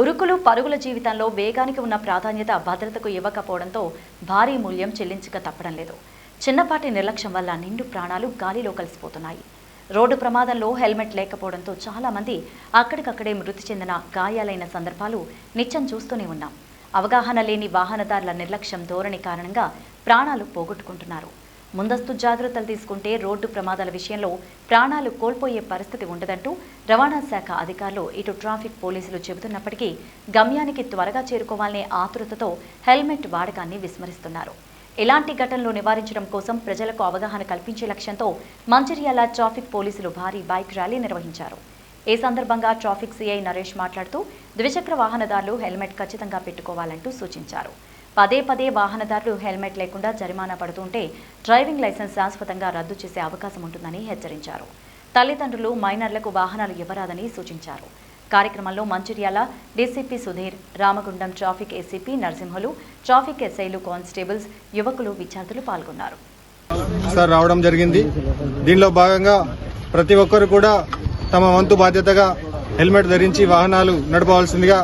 ఉరుకులు పరుగుల జీవితంలో వేగానికి ఉన్న ప్రాధాన్యత భద్రతకు ఇవ్వకపోవడంతో భారీ మూల్యం చెల్లించక తప్పడం లేదు. చిన్నపాటి నిర్లక్ష్యం వల్ల నిండు ప్రాణాలు గాలిలో కలిసిపోతున్నాయి. రోడ్డు ప్రమాదంలో హెల్మెట్ లేకపోవడంతో చాలా మంది అక్కడికక్కడే మృతి చెందిన గాయాలైన సందర్భాలు నిత్యం చూస్తూనే ఉన్నాం. అవగాహన లేని వాహనదారుల నిర్లక్ష్యం ధోరణి కారణంగా ప్రాణాలు పోగొట్టుకుంటున్నారు. ముందస్తు జాగ్రత్తలు తీసుకుంటే రోడ్డు ప్రమాదాల విషయంలో ప్రాణాలు కోల్పోయే పరిస్థితి ఉండదంటూ రవాణా శాఖ అధికారులు ఇటు ట్రాఫిక్ పోలీసులు చెబుతున్నప్పటికీ గమ్యానికి త్వరగా చేరుకోవాలనే ఆతృతతో హెల్మెట్ వాడకాన్ని విస్మరిస్తున్నారు. ఇలాంటి ఘటనలు నివారించడం కోసం ప్రజలకు అవగాహన కల్పించే లక్ష్యంతో మంచిర్యాల ట్రాఫిక్ పోలీసులు భారీ బైక్ ర్యాలీ నిర్వహించారు. ఈ సందర్భంగా ట్రాఫిక్ సిఐ నరేష్ మాట్లాడుతూ ద్విచక్ర వాహనదారులు హెల్మెట్ ఖచ్చితంగా పెట్టుకోవాలంటూ సూచించారు. పదే పదే వాహనదారులు హెల్మెట్ లేకుండా జరిమానా పడుతుంటే డ్రైవింగ్ లైసెన్స్ శాశ్వతంగా రద్దు చేసే అవకాశం ఉంటుందని హెచ్చరించారు. తల్లిదండ్రులు మైనర్లకు వాహనాలు ఇవ్వరాదని సూచించారు. కార్యక్రమంలో Mancherial DCP Sudheer, Ramagundam traffic ACP Narasimhulu, traffic ఎస్ఐలు, కానిస్టేబుల్స్, యువకులు, విద్యార్థులు పాల్గొన్నారు. రావడం జరిగింది. దీనిలో భాగంగా ప్రతి ఒక్కరు కూడా తమ వంతు బాధ్యతగా హెల్మెట్ ధరించి వాహనాలు నడపవలసిందిగా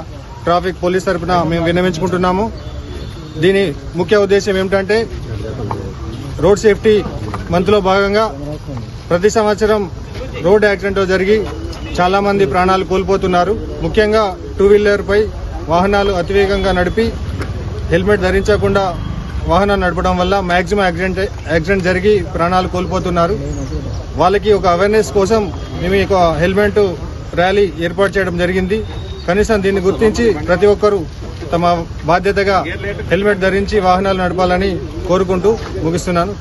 ట్రాఫిక్ పోలీస్ తరఫున మేము విన్నవించుకుంటున్నాము. దీని ముఖ్య ఉద్దేశం ఏమిటంటే రోడ్ సేఫ్టీ మంత్లో భాగంగా ప్రతి సంవత్సరం రోడ్ యాక్సిడెంట్ జరిగి చాలా మంది ప్రాణాలు కోల్పోతున్నారు. ముఖ్యంగా 2 వీలర్పై వాహనాలు అతివేగంగా నడిపి హెల్మెట్ ధరించకుండా వాహనాలు నడపడం వల్ల మ్యాక్సిమం యాక్సిడెంట్ జరిగి ప్రాణాలు కోల్పోతున్నారు. వాళ్ళకి ఒక అవేర్నెస్ కోసం మేము ఒక హెల్మెట్ ర్యాలీ ఏర్పాటు చేయడం జరిగింది. కనీసం దీన్ని గుర్తించి ప్రతి ఒక్కరూ తమ బాధ్యతగా హెల్మెట్ ధరించి వాహనాలు నడపాలని కోరుకుంటూ ముగిస్తున్నాను.